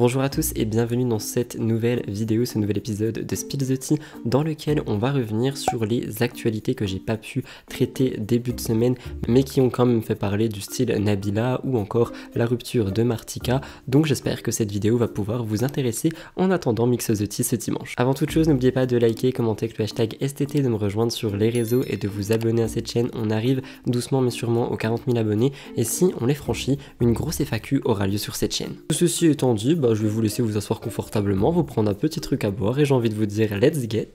Bonjour à tous et bienvenue dans cette nouvelle vidéo, ce nouvel épisode de Spill the Tea dans lequel on va revenir sur les actualités que j'ai pas pu traiter début de semaine mais qui ont quand même fait parler du style Nabila ou encore la rupture de Martika. Donc j'espère que cette vidéo va pouvoir vous intéresser en attendant Mix the Tea ce dimanche. Avant toute chose, n'oubliez pas de liker, commenter avec le hashtag STT, de me rejoindre sur les réseaux et de vous abonner à cette chaîne. On arrive doucement mais sûrement aux 40 000 abonnés et si on les franchit, une grosse FAQ aura lieu sur cette chaîne. Tout ceci étant dit, je vais vous laisser vous asseoir confortablement, vous prendre un petit truc à boire et j'ai envie de vous dire let's get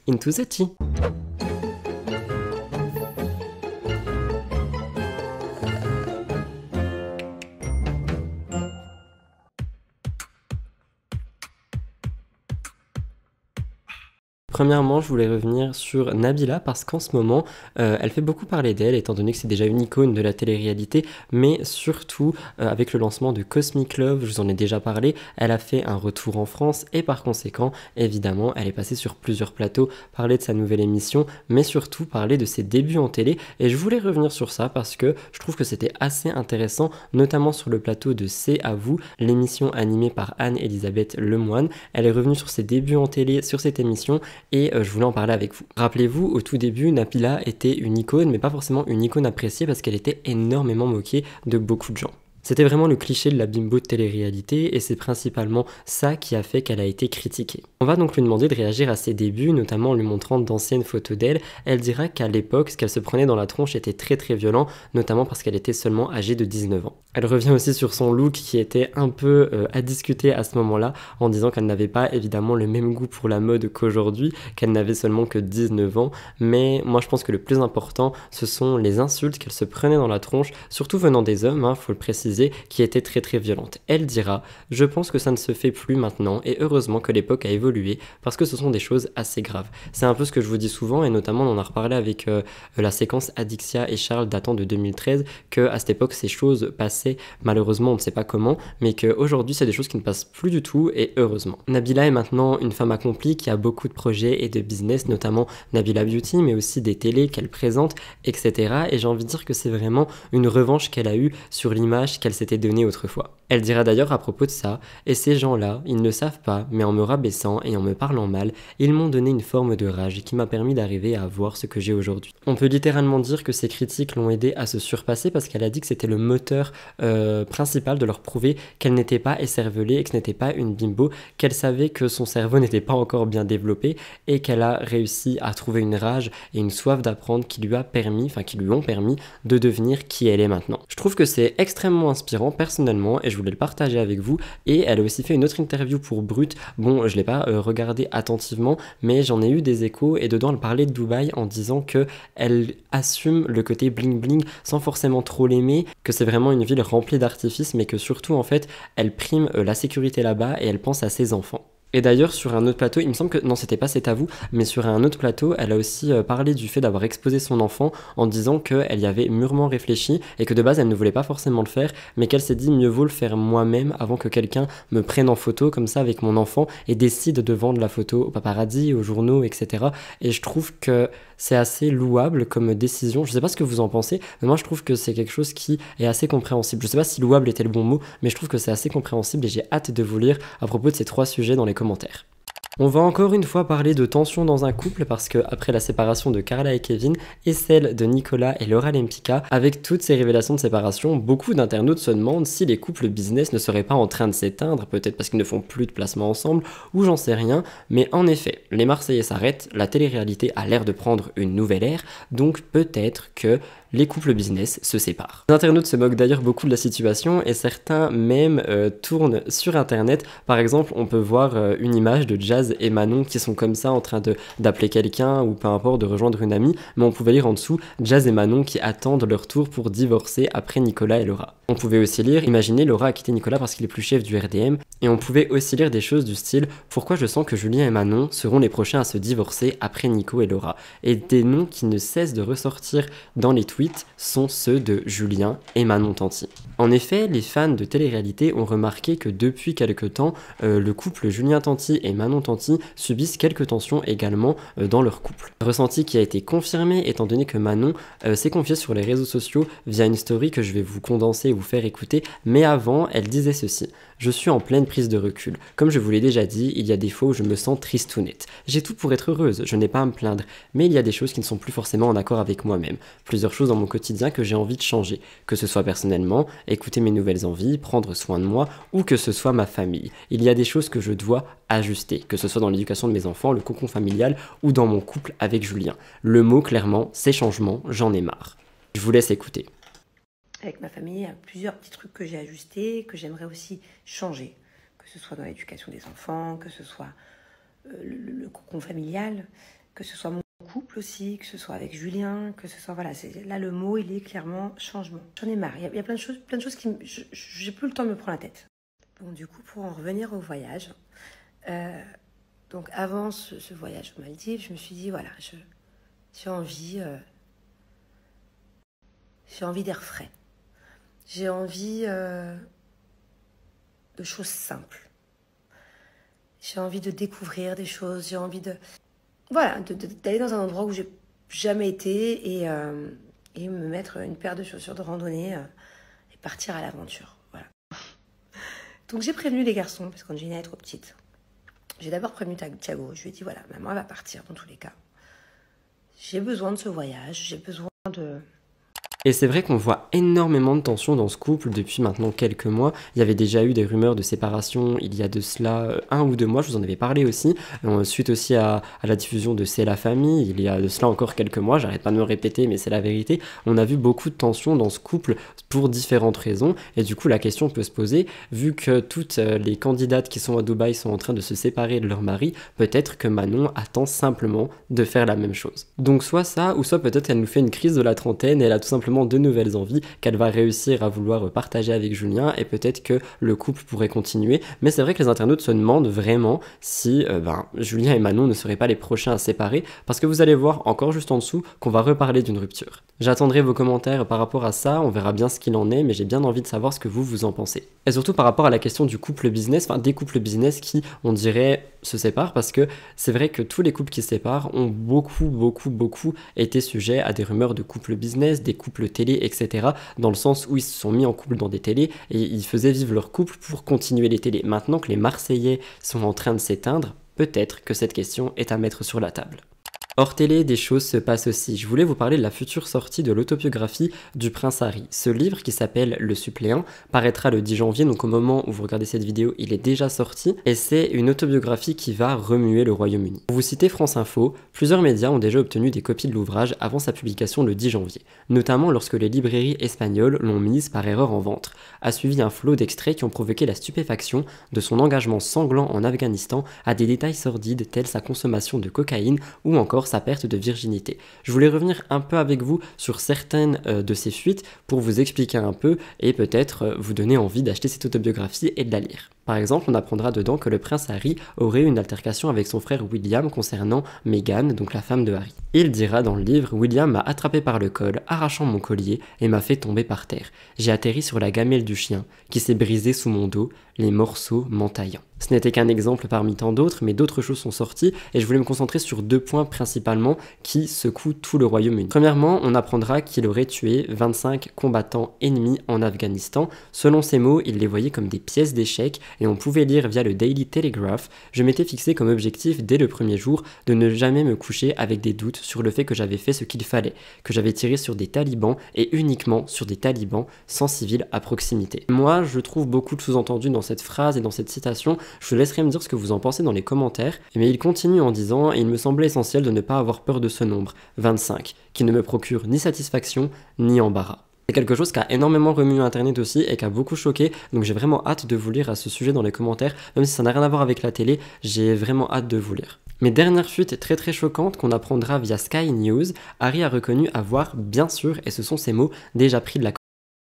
into the tea. Premièrement, je voulais revenir sur Nabila parce qu'en ce moment, elle fait beaucoup parler d'elle étant donné que c'est déjà une icône de la télé-réalité, mais surtout avec le lancement de Cosmic Love, je vous en ai déjà parlé, elle a fait un retour en France et par conséquent, évidemment, elle est passée sur plusieurs plateaux, parler de sa nouvelle émission, mais surtout parler de ses débuts en télé et je voulais revenir sur ça parce que je trouve que c'était assez intéressant, notamment sur le plateau de C'est à vous, l'émission animée par Anne-Elisabeth Lemoine. Elle est revenue sur ses débuts en télé, sur cette émission et je voulais en parler avec vous. Rappelez-vous, au tout début, Nabila était une icône, mais pas forcément une icône appréciée parce qu'elle était énormément moquée de beaucoup de gens. C'était vraiment le cliché de la bimbo de télé-réalité et c'est principalement ça qui a fait qu'elle a été critiquée. On va donc lui demander de réagir à ses débuts, notamment en lui montrant d'anciennes photos d'elle. Elle dira qu'à l'époque, ce qu'elle se prenait dans la tronche était très violent, notamment parce qu'elle était seulement âgée de 19 ans. Elle revient aussi sur son look qui était un peu à discuter à ce moment-là, en disant qu'elle n'avait pas évidemment le même goût pour la mode qu'aujourd'hui, qu'elle n'avait seulement que 19 ans, mais moi je pense que le plus important, ce sont les insultes qu'elle se prenait dans la tronche, surtout venant des hommes, faut le préciser, qui était très violente. Elle dira « Je pense que ça ne se fait plus maintenant et heureusement que l'époque a évolué parce que ce sont des choses assez graves. » C'est un peu ce que je vous dis souvent et notamment on en a reparlé avec la séquence Adixia et Charles datant de 2013 que à cette époque ces choses passaient malheureusement on ne sait pas comment mais qu'aujourd'hui c'est des choses qui ne passent plus du tout et heureusement. Nabila est maintenant une femme accomplie qui a beaucoup de projets et de business, notamment Nabila Beauty mais aussi des télés qu'elle présente etc. Et j'ai envie de dire que c'est vraiment une revanche qu'elle a eue sur l'image qu'elle s'était donnée autrefois. Elle dira d'ailleurs à propos de ça « Et ces gens-là, ils ne savent pas, mais en me rabaissant et en me parlant mal, ils m'ont donné une forme de rage qui m'a permis d'arriver à avoir ce que j'ai aujourd'hui. » On peut littéralement dire que ces critiques l'ont aidée à se surpasser parce qu'elle a dit que c'était le moteur principal de leur prouver qu'elle n'était pas écervelée et que ce n'était pas une bimbo, qu'elle savait que son cerveau n'était pas encore bien développé et qu'elle a réussi à trouver une rage et une soif d'apprendre qui lui ont permis de devenir qui elle est maintenant. Je trouve que c'est extrêmement inspirant personnellement et je voulais le partager avec vous. Et elle a aussi fait une autre interview pour Brut. Bon, je l'ai pas regardé attentivement, mais j'en ai eu des échos et dedans elle parlait de Dubaï en disant que elle assume le côté bling bling sans forcément trop l'aimer, que c'est vraiment une ville remplie d'artifices, mais que surtout en fait elle prime la sécurité là-bas et elle pense à ses enfants. Et d'ailleurs sur un autre plateau, il me semble que, non c'était pas C'est à vous, mais sur un autre plateau, elle a aussi parlé du fait d'avoir exposé son enfant en disant qu'elle y avait mûrement réfléchi et que de base elle ne voulait pas forcément le faire, mais qu'elle s'est dit mieux vaut le faire moi-même avant que quelqu'un me prenne en photo comme ça avec mon enfant et décide de vendre la photo aux paparazzi, aux journaux, etc. Et je trouve que c'est assez louable comme décision. Je sais pas ce que vous en pensez, mais moi je trouve que c'est quelque chose qui est assez compréhensible. Je sais pas si louable était le bon mot, mais je trouve que c'est assez compréhensible et j'ai hâte de vous lire à propos de ces 3 sujets dans les commentaires. On va encore une fois parler de tension dans un couple parce que après la séparation de Carla et Kevin et celle de Nicolas et Laura Lempicka, avec toutes ces révélations de séparation, beaucoup d'internautes se demandent si les couples business ne seraient pas en train de s'éteindre, peut-être parce qu'ils ne font plus de placements ensemble ou j'en sais rien, mais en effet, les Marseillais s'arrêtent, la télé-réalité a l'air de prendre une nouvelle ère, donc peut-être que les couples business se séparent. Les internautes se moquent d'ailleurs beaucoup de la situation et certains même tournent sur internet. Par exemple, on peut voir une image de Jazz et Manon qui sont comme ça en train d'appeler quelqu'un ou peu importe de rejoindre une amie, mais on pouvait lire en dessous Jazz et Manon qui attendent leur tour pour divorcer après Nicolas et Laura. On pouvait aussi lire, imaginez Laura a quitté Nicolas parce qu'il est plus chef du RDM, et on pouvait aussi lire des choses du style pourquoi je sens que Julien et Manon seront les prochains à se divorcer après Nico et Laura. Et des noms qui ne cessent de ressortir dans les tweets sont ceux de Julien et Manon Tanti. En effet, les fans de télé-réalité ont remarqué que depuis quelque temps, le couple Julien Tanti et Manon Tanti subissent quelques tensions également dans leur couple. Ressenti qui a été confirmé étant donné que Manon s'est confiée sur les réseaux sociaux via une story que je vais vous condenser et vous faire écouter, mais avant, elle disait ceci. Je suis en pleine prise de recul. Comme je vous l'ai déjà dit, il y a des fois où je me sens tristounette. J'ai tout pour être heureuse, je n'ai pas à me plaindre, mais il y a des choses qui ne sont plus forcément en accord avec moi-même. Plusieurs choses dans mon quotidien que j'ai envie de changer, que ce soit personnellement, écouter mes nouvelles envies, prendre soin de moi, ou que ce soit ma famille. Il y a des choses que je dois ajuster, que ce soit dans l'éducation de mes enfants, le cocon familial, ou dans mon couple avec Julien. Le mot, clairement, c'est changement, j'en ai marre. Je vous laisse écouter. Avec ma famille, il y a plusieurs petits trucs que j'ai ajustés, que j'aimerais aussi changer, que ce soit dans l'éducation des enfants, que ce soit le cocon familial, que ce soit mon couple aussi, que ce soit avec Julien, que ce soit, voilà, là le mot il est clairement changement. J'en ai marre, il y a plein de choses qui, j'ai plus le temps de me prendre la tête. Bon, du coup, pour en revenir au voyage, donc avant ce voyage aux Maldives, je me suis dit, voilà, j'ai envie d'air frais. J'ai envie de choses simples. J'ai envie de découvrir des choses. J'ai envie d'aller dans un endroit où j'ai jamais été et me mettre une paire de chaussures de randonnée et partir à l'aventure. Voilà. Donc j'ai prévenu les garçons parce qu'Angelina est trop petite. J'ai d'abord prévenu Thiago. Je lui ai dit voilà, maman elle va partir dans tous les cas. J'ai besoin de ce voyage. J'ai besoin de... Et c'est vrai qu'on voit énormément de tensions dans ce couple depuis maintenant quelques mois. Il y avait déjà eu des rumeurs de séparation il y a de cela 1 ou 2 mois, je vous en avais parlé aussi. Suite aussi à la diffusion de C'est la famille, il y a de cela encore quelques mois, j'arrête pas de me répéter mais c'est la vérité. On a vu beaucoup de tensions dans ce couple pour différentes raisons. Et du coup la question peut se poser, vu que toutes les candidates qui sont à Dubaï sont en train de se séparer de leur mari, peut-être que Manon attend simplement de faire la même chose. Donc soit ça, ou soit peut-être qu'elle nous fait une crise de la trentaine et elle a tout simplement de nouvelles envies qu'elle va réussir à vouloir partager avec Julien et peut-être que le couple pourrait continuer. Mais c'est vrai que les internautes se demandent vraiment si Julien et Manon ne seraient pas les prochains à se séparer parce que vous allez voir encore juste en dessous qu'on va reparler d'une rupture. J'attendrai vos commentaires par rapport à ça, on verra bien ce qu'il en est, mais j'ai bien envie de savoir ce que vous en pensez. Et surtout par rapport à la question du couple business, enfin des couples business qui, on dirait, se séparent parce que c'est vrai que tous les couples qui se séparent ont beaucoup été sujets à des rumeurs de couples business, des couples télé, etc. dans le sens où ils se sont mis en couple dans des télés et ils faisaient vivre leur couple pour continuer les télés. Maintenant que les Marseillais sont en train de s'éteindre, peut-être que cette question est à mettre sur la table. Hors télé, des choses se passent aussi. Je voulais vous parler de la future sortie de l'autobiographie du prince Harry. Ce livre, qui s'appelle Le Suppléant, paraîtra le 10 janvier, donc au moment où vous regardez cette vidéo, il est déjà sorti, et c'est une autobiographie qui va remuer le Royaume-Uni. Pour vous citer France Info, plusieurs médias ont déjà obtenu des copies de l'ouvrage avant sa publication le 10 janvier, notamment lorsque les librairies espagnoles l'ont mise par erreur en vente. A suivi un flot d'extraits qui ont provoqué la stupéfaction de son engagement sanglant en Afghanistan à des détails sordides tels sa consommation de cocaïne ou encore sa perte de virginité. Je voulais revenir un peu avec vous sur certaines de ces fuites pour vous expliquer un peu et peut-être vous donner envie d'acheter cette autobiographie et de la lire. Par exemple, on apprendra dedans que le prince Harry aurait eu une altercation avec son frère William concernant Meghan, donc la femme de Harry. Il dira dans le livre « William m'a attrapé par le col, arrachant mon collier et m'a fait tomber par terre. J'ai atterri sur la gamelle du chien, qui s'est brisée sous mon dos, les morceaux m'entaillant. » Ce n'était qu'un exemple parmi tant d'autres, mais d'autres choses sont sorties et je voulais me concentrer sur 2 points principalement qui secouent tout le Royaume-Uni. Premièrement, on apprendra qu'il aurait tué 25 combattants ennemis en Afghanistan. Selon ses mots, il les voyait comme des pièces d'échecs et on pouvait lire via le Daily Telegraph. Je m'étais fixé comme objectif dès le premier jour de ne jamais me coucher avec des doutes sur le fait que j'avais fait ce qu'il fallait, que j'avais tiré sur des talibans et uniquement sur des talibans sans civils à proximité. Moi, je trouve beaucoup de sous-entendus dans cette phrase et dans cette citation. Je vous laisserai me dire ce que vous en pensez dans les commentaires, mais il continue en disant « Il me semblait essentiel de ne pas avoir peur de ce nombre, 25, qui ne me procure ni satisfaction ni embarras. » C'est quelque chose qui a énormément remué Internet aussi et qui a beaucoup choqué, donc j'ai vraiment hâte de vous lire à ce sujet dans les commentaires, même si ça n'a rien à voir avec la télé, j'ai vraiment hâte de vous lire. Mais dernière fuite très choquante qu'on apprendra via Sky News, Harry a reconnu avoir, bien sûr, et ce sont ses mots, déjà pris de la...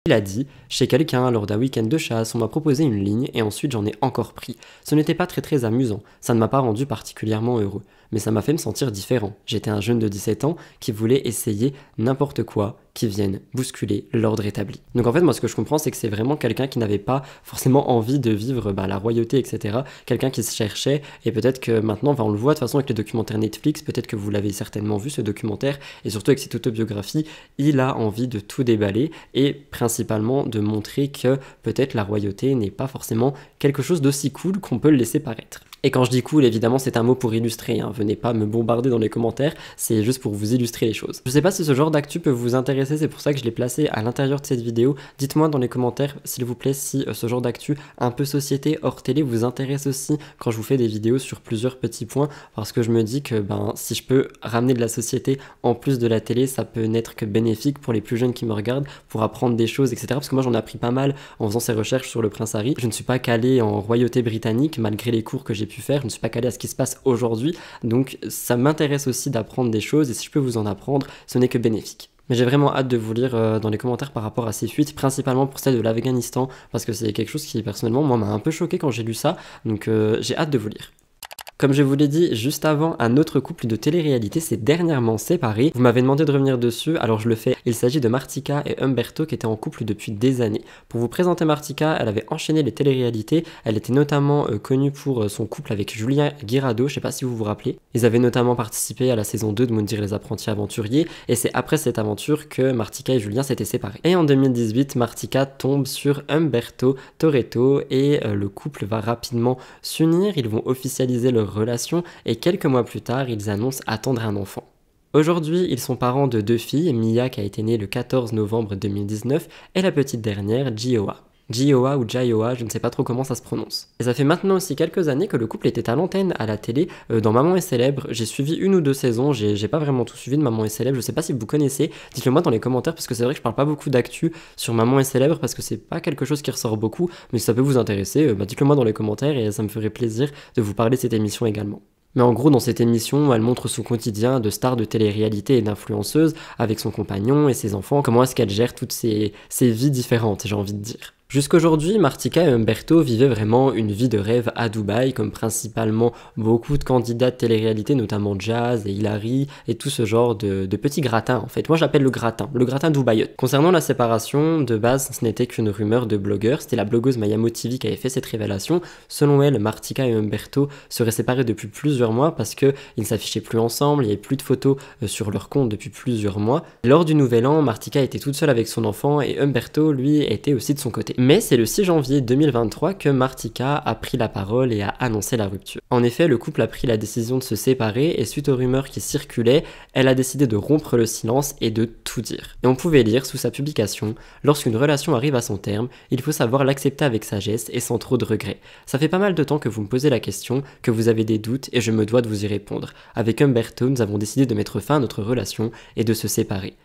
Il a dit « Chez quelqu'un, lors d'un week-end de chasse, on m'a proposé une ligne et ensuite j'en ai encore pris. Ce n'était pas très amusant, ça ne m'a pas rendu particulièrement heureux, mais ça m'a fait me sentir différent. J'étais un jeune de 17 ans qui voulait essayer n'importe quoi qui viennent bousculer l'ordre établi. Donc en fait, moi ce que je comprends, c'est que c'est vraiment quelqu'un qui n'avait pas forcément envie de vivre la royauté, etc. Quelqu'un qui se cherchait, et peut-être que maintenant, on le voit de toute façon avec les documentaires Netflix, peut-être que vous l'avez certainement vu ce documentaire, et surtout avec cette autobiographie, il a envie de tout déballer, et principalement de montrer que peut-être la royauté n'est pas forcément quelque chose d'aussi cool qu'on peut le laisser paraître. Et quand je dis cool, évidemment, c'est un mot pour illustrer, hein. Venez pas me bombarder dans les commentaires, c'est juste pour vous illustrer les choses. Je sais pas si ce genre d'actu peut vous intéresser, c'est pour ça que je l'ai placé à l'intérieur de cette vidéo. Dites-moi dans les commentaires, s'il vous plaît, si ce genre d'actu un peu société hors télé vous intéresse aussi quand je vous fais des vidéos sur plusieurs petits points, parce que je me dis que si je peux ramener de la société en plus de la télé, ça peut n'être que bénéfique pour les plus jeunes qui me regardent, pour apprendre des choses, etc. Parce que moi j'en ai appris pas mal en faisant ces recherches sur le prince Harry. Je ne suis pas calé en royauté britannique, malgré les cours que j'ai pu faire, je ne suis pas calé à ce qui se passe aujourd'hui, donc ça m'intéresse aussi d'apprendre des choses, et si je peux vous en apprendre, ce n'est que bénéfique. Mais j'ai vraiment hâte de vous lire dans les commentaires par rapport à ces fuites, principalement pour celle de l'Afghanistan, parce que c'est quelque chose qui personnellement moi m'a un peu choqué quand j'ai lu ça, donc j'ai hâte de vous lire. Comme je vous l'ai dit juste avant, un autre couple de télé-réalité s'est dernièrement séparé. Vous m'avez demandé de revenir dessus, alors je le fais. Il s'agit de Martika et Umberto qui étaient en couple depuis des années. Pour vous présenter Martika, elle avait enchaîné les télé-réalités. Elle était notamment connue pour son couple avec Julien Guirado, je sais pas si vous vous rappelez. Ils avaient notamment participé à la saison 2 de Moundir les apprentis aventuriers, et c'est après cette aventure que Martika et Julien s'étaient séparés. Et en 2018, Martika tombe sur Umberto Toretto et le couple va rapidement s'unir. Ils vont officialiser leur relation et quelques mois plus tard, ils annoncent attendre un enfant. Aujourd'hui, ils sont parents de 2 filles, Mia qui a été née le 14 novembre 2019 et la petite dernière, Gioa. Gioa ou Jaioa, je ne sais pas trop comment ça se prononce. Et ça fait maintenant aussi quelques années que le couple était à l'antenne à la télé dans Maman est célèbre. J'ai suivi 1 ou 2 saisons, j'ai pas vraiment tout suivi de Maman est célèbre, je sais pas si vous connaissez, dites-le moi dans les commentaires parce que c'est vrai que je parle pas beaucoup d'actu sur Maman est célèbre parce que c'est pas quelque chose qui ressort beaucoup, mais si ça peut vous intéresser, dites-le moi dans les commentaires et ça me ferait plaisir de vous parler de cette émission également. Mais en gros, dans cette émission, elle montre son quotidien de star de télé-réalité et d'influenceuse avec son compagnon et ses enfants, comment est-ce qu'elle gère toutes ces vies différentes, j'ai envie de dire. Jusqu'aujourd'hui, Martika et Umberto vivaient vraiment une vie de rêve à Dubaï, comme principalement beaucoup de candidats de télé-réalité, notamment Jazz et Hilary, et tout ce genre de petits gratins en fait. Moi j'appelle le gratin dubaïote. Concernant la séparation, de base ce n'était qu'une rumeur de blogueurs, c'était la blogueuse Maya Motivi qui avait fait cette révélation. Selon elle, Martika et Umberto seraient séparés depuis plusieurs mois parce qu'ils ne s'affichaient plus ensemble, il n'y avait plus de photos sur leur compte depuis plusieurs mois. Lors du nouvel an, Martika était toute seule avec son enfant et Umberto, lui, était aussi de son côté. Mais c'est le 6 janvier 2023 que Martika a pris la parole et a annoncé la rupture. En effet, le couple a pris la décision de se séparer et suite aux rumeurs qui circulaient, elle a décidé de rompre le silence et de tout dire. Et on pouvait lire sous sa publication « Lorsqu'une relation arrive à son terme, il faut savoir l'accepter avec sagesse et sans trop de regrets. Ça fait pas mal de temps que vous me posez la question, que vous avez des doutes et je me dois de vous y répondre. Avec Umberto, nous avons décidé de mettre fin à notre relation et de se séparer.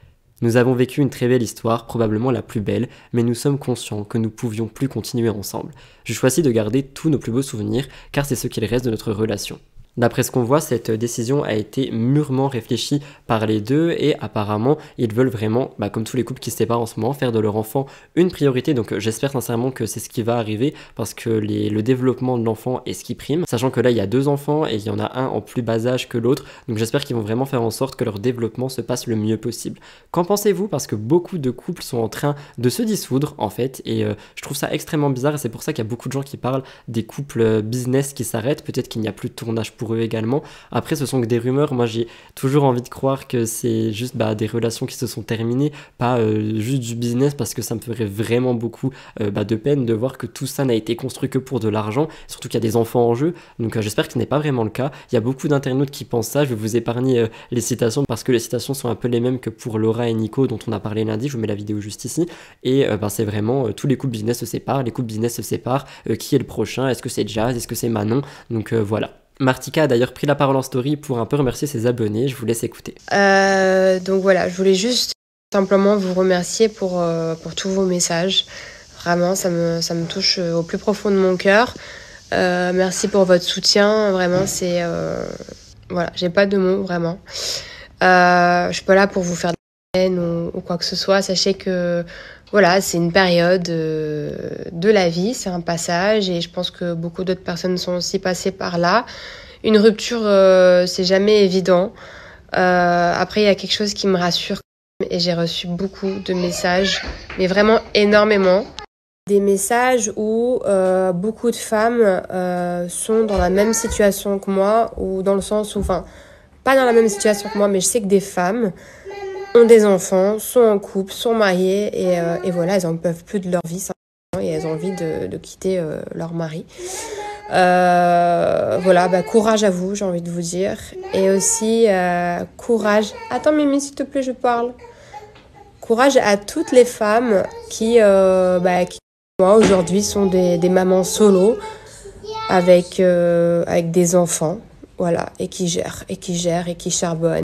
Nous avons vécu une très belle histoire, probablement la plus belle, mais nous sommes conscients que nous pouvions plus continuer ensemble. Je choisis de garder tous nos plus beaux souvenirs, car c'est ce qu'il reste de notre relation. » D'après ce qu'on voit, cette décision a été mûrement réfléchie par les deux et apparemment, ils veulent vraiment, comme tous les couples qui se séparent en ce moment, faire de leur enfant une priorité. Donc j'espère sincèrement que c'est ce qui va arriver parce que le développement de l'enfant est ce qui prime. Sachant que là, il y a 2 enfants et il y en a un en plus bas âge que l'autre. Donc j'espère qu'ils vont vraiment faire en sorte que leur développement se passe le mieux possible. Qu'en pensez-vous? Parce que beaucoup de couples sont en train de se dissoudre en fait et je trouve ça extrêmement bizarre et c'est pour ça qu'il y a beaucoup de gens qui parlent des couples business qui s'arrêtent. Peut-être qu'il n'y a plus de tournage pour eux également. Après, ce sont que des rumeurs. Moi, j'ai toujours envie de croire que c'est juste des relations qui se sont terminées, pas juste du business, parce que ça me ferait vraiment beaucoup de peine de voir que tout ça n'a été construit que pour de l'argent, surtout qu'il y a des enfants en jeu. Donc, j'espère que ce n'est pas vraiment le cas. Il y a beaucoup d'internautes qui pensent ça. Je vais vous épargner les citations parce que les citations sont un peu les mêmes que pour Laura et Nico, dont on a parlé lundi. Je vous mets la vidéo juste ici. Et c'est vraiment tous les couples business se séparent. Les couples business se séparent. Qui est le prochain? Est-ce que c'est Jazz? Est-ce que c'est Manon? Donc, voilà. Martika a d'ailleurs pris la parole en story pour un peu remercier ses abonnés, je vous laisse écouter. Donc voilà, je voulais juste simplement vous remercier pour tous vos messages. Vraiment, ça me touche au plus profond de mon cœur. Merci pour votre soutien, vraiment, c'est... Voilà, j'ai pas de mots, vraiment. Je suis pas là pour vous faire de la peine ou quoi que ce soit. Sachez que voilà, c'est une période de la vie, c'est un passage et je pense que beaucoup d'autres personnes sont aussi passées par là. Une rupture, c'est jamais évident. Après, il y a quelque chose qui me rassure et j'ai reçu beaucoup de messages, mais vraiment énormément. Des messages où beaucoup de femmes sont dans la même situation que moi, ou dans le sens où, enfin, pas dans la même situation que moi, mais je sais que des femmes ont des enfants, sont en couple, sont mariées, et voilà, elles en peuvent plus de leur vie, et elles ont envie de quitter leur mari. Voilà, bah, courage à vous, j'ai envie de vous dire. Et aussi, courage... Attends Mimi, s'il te plaît, je parle. Courage à toutes les femmes qui moi, aujourd'hui, sont des mamans solo avec des enfants, voilà, et qui gèrent, et qui charbonnent.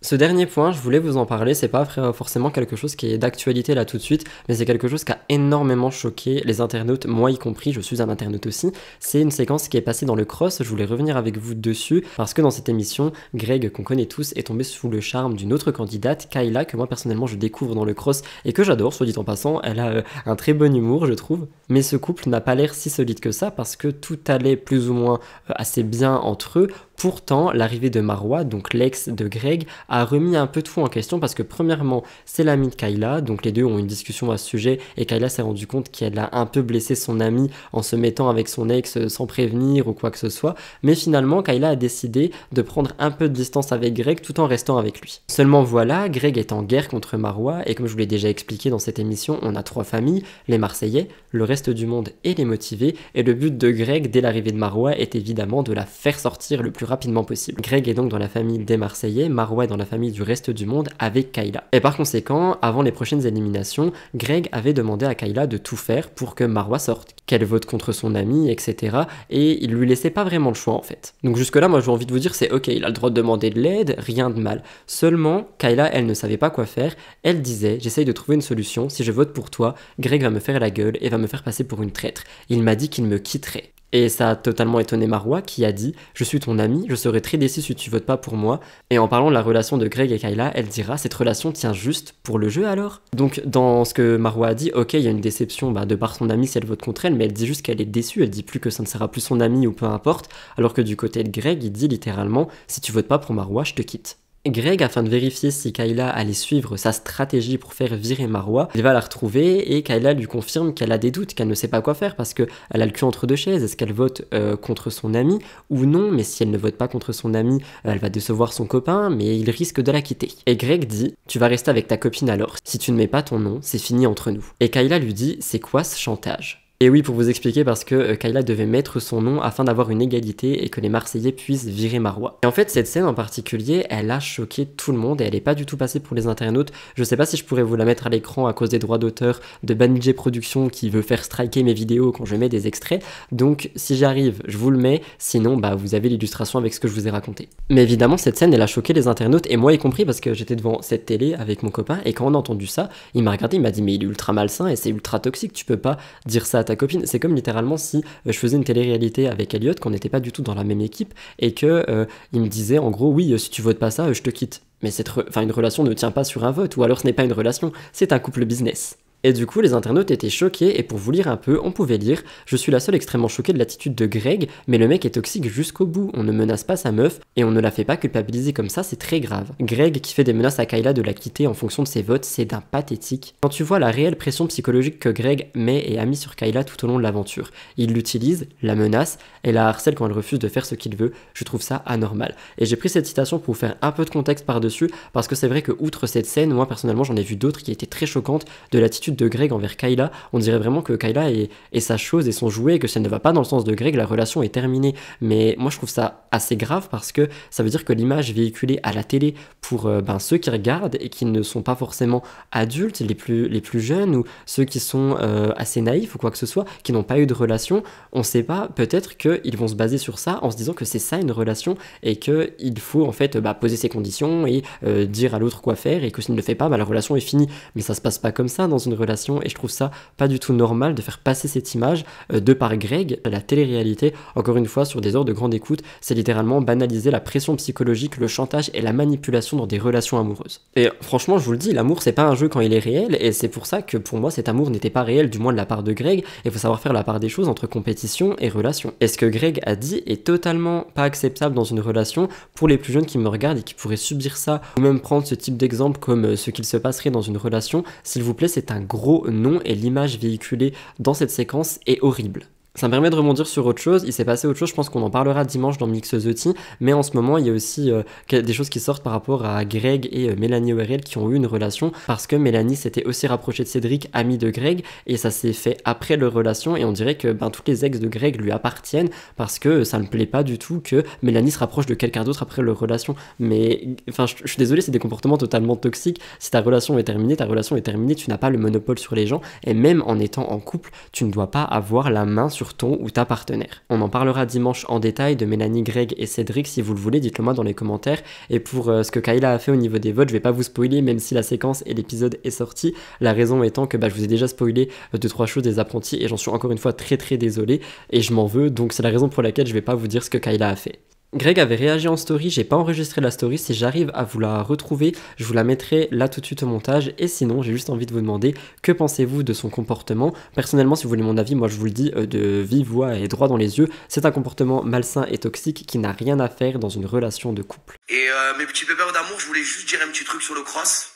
Ce dernier point, je voulais vous en parler, c'est pas forcément quelque chose qui est d'actualité là tout de suite, mais c'est quelque chose qui a énormément choqué les internautes, moi y compris, je suis un internaute aussi. C'est une séquence qui est passée dans le cross, je voulais revenir avec vous dessus, parce que dans cette émission, Greg, qu'on connaît tous, est tombé sous le charme d'une autre candidate, Kayla, que moi personnellement je découvre dans le cross, et que j'adore, soit dit en passant, elle a un très bon humour, je trouve. Mais ce couple n'a pas l'air si solide que ça, parce que tout allait plus ou moins assez bien entre eux. Pourtant, l'arrivée de Marwa, donc l'ex de Greg, a remis un peu tout en question parce que premièrement, c'est l'ami de Kayla, donc les deux ont une discussion à ce sujet et Kayla s'est rendu compte qu'elle a un peu blessé son ami en se mettant avec son ex sans prévenir ou quoi que ce soit, mais finalement, Kayla a décidé de prendre un peu de distance avec Greg tout en restant avec lui. Seulement voilà, Greg est en guerre contre Marwa et comme je vous l'ai déjà expliqué dans cette émission, on a 3 familles, les Marseillais, le reste du monde et les motivés, et le but de Greg dès l'arrivée de Marwa est évidemment de la faire sortir le plus rapidement possible. Greg est donc dans la famille des Marseillais, Marwa est dans la famille du reste du monde avec Kayla. Et par conséquent, avant les prochaines éliminations, Greg avait demandé à Kayla de tout faire pour que Marwa sorte, qu'elle vote contre son ami, etc. Et il lui laissait pas vraiment le choix en fait. Donc jusque là, moi j'ai envie de vous dire c'est ok, il a le droit de demander de l'aide, rien de mal. Seulement, Kayla, elle ne savait pas quoi faire. Elle disait, j'essaye de trouver une solution, si je vote pour toi, Greg va me faire la gueule et va me faire passer pour une traître. Il m'a dit qu'il me quitterait. Et ça a totalement étonné Marwa qui a dit « Je suis ton ami, je serai très déçu si tu votes pas pour moi ». Et en parlant de la relation de Greg et Kayla, elle dira « Cette relation tient juste pour le jeu alors ?» Donc dans ce que Marwa a dit, ok, il y a une déception de par son ami si elle vote contre elle, mais elle dit juste qu'elle est déçue, elle dit plus que ça ne sera plus son ami ou peu importe, alors que du côté de Greg, il dit littéralement « Si tu votes pas pour Marwa, je te quitte ». Greg, afin de vérifier si Kayla allait suivre sa stratégie pour faire virer Marwa, il va la retrouver et Kayla lui confirme qu'elle a des doutes, qu'elle ne sait pas quoi faire parce qu'elle a le cul entre deux chaises. Est-ce qu'elle vote contre son ami ou non? Mais si elle ne vote pas contre son ami, elle va décevoir son copain, mais il risque de la quitter. Et Greg dit « Tu vas rester avec ta copine alors. Si tu ne mets pas ton nom, c'est fini entre nous. » Et Kayla lui dit « C'est quoi ce chantage ?» Et oui, pour vous expliquer, parce que Kayla devait mettre son nom afin d'avoir une égalité et que les Marseillais puissent virer Marwa. Et en fait, cette scène en particulier, elle a choqué tout le monde et elle est pas du tout passée pour les internautes. Je sais pas si je pourrais vous la mettre à l'écran à cause des droits d'auteur de Banijay Productions qui veut faire striker mes vidéos quand je mets des extraits. Donc, si j'arrive, je vous le mets. Sinon, vous avez l'illustration avec ce que je vous ai raconté. Mais évidemment, cette scène, elle a choqué les internautes et moi y compris parce que j'étais devant cette télé avec mon copain et quand on a entendu ça, il m'a regardé, il m'a dit mais il est ultra malsain et c'est ultra toxique, tu peux pas dire ça à ta copine. C'est comme littéralement si je faisais une télé-réalité avec Elliot, qu'on n'était pas du tout dans la même équipe, et que il me disait en gros oui, si tu votes pas ça, je te quitte. Mais une relation ne tient pas sur un vote, ou alors ce n'est pas une relation, c'est un couple business. Et du coup, les internautes étaient choqués, et pour vous lire un peu, on pouvait lire « Je suis la seule extrêmement choquée de l'attitude de Greg, mais le mec est toxique jusqu'au bout, on ne menace pas sa meuf, et on ne la fait pas culpabiliser comme ça, c'est très grave. Greg qui fait des menaces à Kayla de la quitter en fonction de ses votes, c'est d'un pathétique. Quand tu vois la réelle pression psychologique que Greg met et a mis sur Kayla tout au long de l'aventure, il l'utilise, la menace, et la harcèle quand elle refuse de faire ce qu'il veut, je trouve ça anormal. Et j'ai pris cette citation pour vous faire un peu de contexte par-dessus, parce que c'est vrai que outre cette scène, moi personnellement j'en ai vu d'autres qui étaient très choquantes de l'attitude de Greg envers Kayla. On dirait vraiment que Kayla est sa chose et son jouet et que si elle ne va pas dans le sens de Greg, la relation est terminée. Mais moi je trouve ça assez grave parce que ça veut dire que l'image véhiculée à la télé pour ceux qui regardent et qui ne sont pas forcément adultes, les plus jeunes ou ceux qui sont assez naïfs ou quoi que ce soit, qui n'ont pas eu de relation, on sait pas, peut-être qu'ils vont se baser sur ça en se disant que c'est ça une relation et qu'il faut en fait poser ses conditions et dire à l'autre quoi faire et que s'il ne le fait pas, la relation est finie. Mais ça se passe pas comme ça dans une relation et je trouve ça pas du tout normal de faire passer cette image de par Greg, la télé-réalité, encore une fois sur des heures de grande écoute, c'est littéralement banaliser la pression psychologique, le chantage et la manipulation dans des relations amoureuses. Et franchement, je vous le dis, l'amour c'est pas un jeu quand il est réel, et c'est pour ça que pour moi cet amour n'était pas réel, du moins de la part de Greg. Il faut savoir faire la part des choses entre compétition et relation. Et ce que Greg a dit est totalement pas acceptable dans une relation pour les plus jeunes qui me regardent et qui pourraient subir ça, ou même prendre ce type d'exemple comme ce qu'il se passerait dans une relation. S'il vous plaît, c'est un gros non, et l'image véhiculée dans cette séquence est horrible. Ça me permet de rebondir sur autre chose. Il s'est passé autre chose, je pense qu'on en parlera dimanche dans Mix the Tea, mais en ce moment il y a aussi des choses qui sortent par rapport à Greg et Mélanie ORL qui ont eu une relation, parce que Mélanie s'était aussi rapprochée de Cédric, ami de Greg, et ça s'est fait après leur relation, et on dirait que toutes les ex de Greg lui appartiennent, parce que ça ne plaît pas du tout que Mélanie se rapproche de quelqu'un d'autre après leur relation. Mais enfin, je suis désolé, c'est des comportements totalement toxiques. Si ta relation est terminée, tu n'as pas le monopole sur les gens, et même en étant en couple, tu ne dois pas avoir la main sur ton ou ta partenaire. On en parlera dimanche en détail de Mélanie, Greg et Cédric. Si vous le voulez, dites-le moi dans les commentaires. Et pour ce que Kayla a fait au niveau des votes, je vais pas vous spoiler, même si la séquence et l'épisode est sorti. La raison étant que je vous ai déjà spoilé 2-3 choses des apprentis, et j'en suis encore une fois très très désolé, et je m'en veux, donc c'est la raison pour laquelle je vais pas vous dire ce que Kayla a fait. Greg avait réagi en story, j'ai pas enregistré la story, si j'arrive à vous la retrouver, je vous la mettrai là tout de suite au montage, et sinon j'ai juste envie de vous demander que pensez-vous de son comportement. Personnellement, si vous voulez mon avis, moi je vous le dis de vive voix et droit dans les yeux, c'est un comportement malsain et toxique qui n'a rien à faire dans une relation de couple. Et mes petits bébés d'amour, je voulais juste dire un petit truc sur le cross,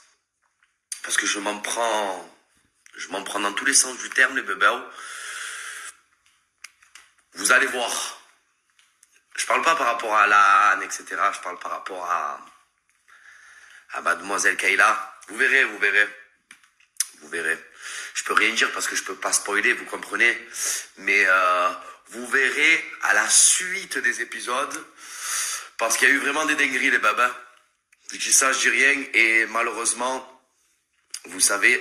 parce que je m'en prends dans tous les sens du terme, les bébés. Vous allez voir. Je parle pas par rapport à l'âne, etc. Je parle par rapport à mademoiselle Kayla. Vous verrez. Je peux rien dire parce que je peux pas spoiler, vous comprenez. Mais vous verrez à la suite des épisodes, parce qu'il y a eu vraiment des dingueries, les babas. Je dis ça, je dis rien. Et malheureusement, vous savez,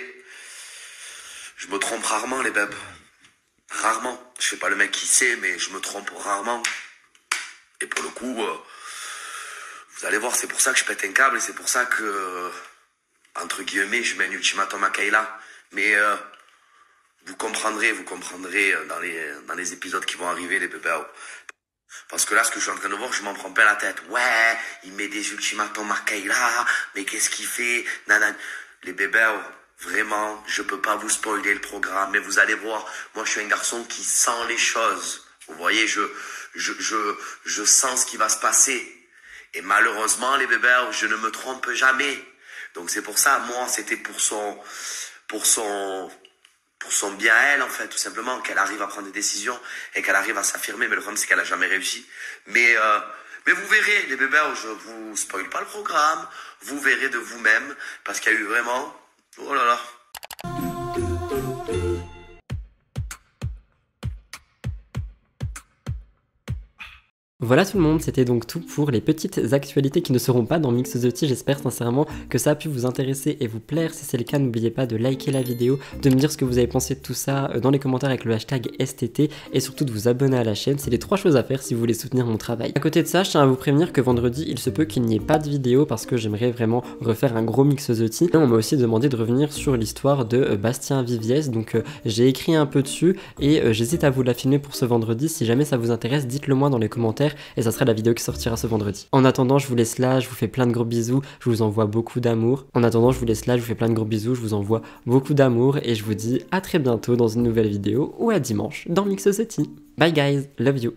je me trompe rarement, les babes. Rarement. Je fais pas le mec qui sait, mais je me trompe rarement. Et pour le coup, vous allez voir, c'est pour ça que je pète un câble, et c'est pour ça que, entre guillemets, je mets un ultimatum à Kayla. Mais vous comprendrez dans les épisodes qui vont arriver, les bébés. Parce que là, ce que je suis en train de voir, je m'en prends plein la tête. Ouais, il met des ultimatums à Kayla, mais qu'est-ce qu'il fait? Nanan. Les bébés, vraiment, je peux pas vous spoiler le programme, mais vous allez voir, moi je suis un garçon qui sent les choses. Vous voyez, je sens ce qui va se passer. Et malheureusement, les bébés, je ne me trompe jamais. Donc c'est pour ça, moi, c'était pour son bien à elle, en fait, tout simplement, qu'elle arrive à prendre des décisions et qu'elle arrive à s'affirmer. Mais le problème, c'est qu'elle a jamais réussi. Mais vous verrez, les bébés, je vous spoil pas le programme. Vous verrez de vous-même, parce qu'il y a eu vraiment, oh là là. Voilà tout le monde, c'était donc tout pour les petites actualités qui ne seront pas dans Mix the Tea. J'espère sincèrement que ça a pu vous intéresser et vous plaire. Si c'est le cas, n'oubliez pas de liker la vidéo, de me dire ce que vous avez pensé de tout ça dans les commentaires avec le hashtag STT, et surtout de vous abonner à la chaîne. C'est les 3 choses à faire si vous voulez soutenir mon travail. À côté de ça, je tiens à vous prévenir que vendredi, il se peut qu'il n'y ait pas de vidéo parce que j'aimerais vraiment refaire un gros Mix the Tea. Et on m'a aussi demandé de revenir sur l'histoire de Bastien Viviès, donc j'ai écrit un peu dessus et j'hésite à vous la filmer pour ce vendredi. Si jamais ça vous intéresse, dites-le moi dans les commentaires, et ça sera la vidéo qui sortira ce vendredi. En attendant, je vous laisse là, je vous fais plein de gros bisous, je vous envoie beaucoup d'amour. Et je vous dis à très bientôt dans une nouvelle vidéo, ou à dimanche dans Mix the Tea. Bye guys, love you.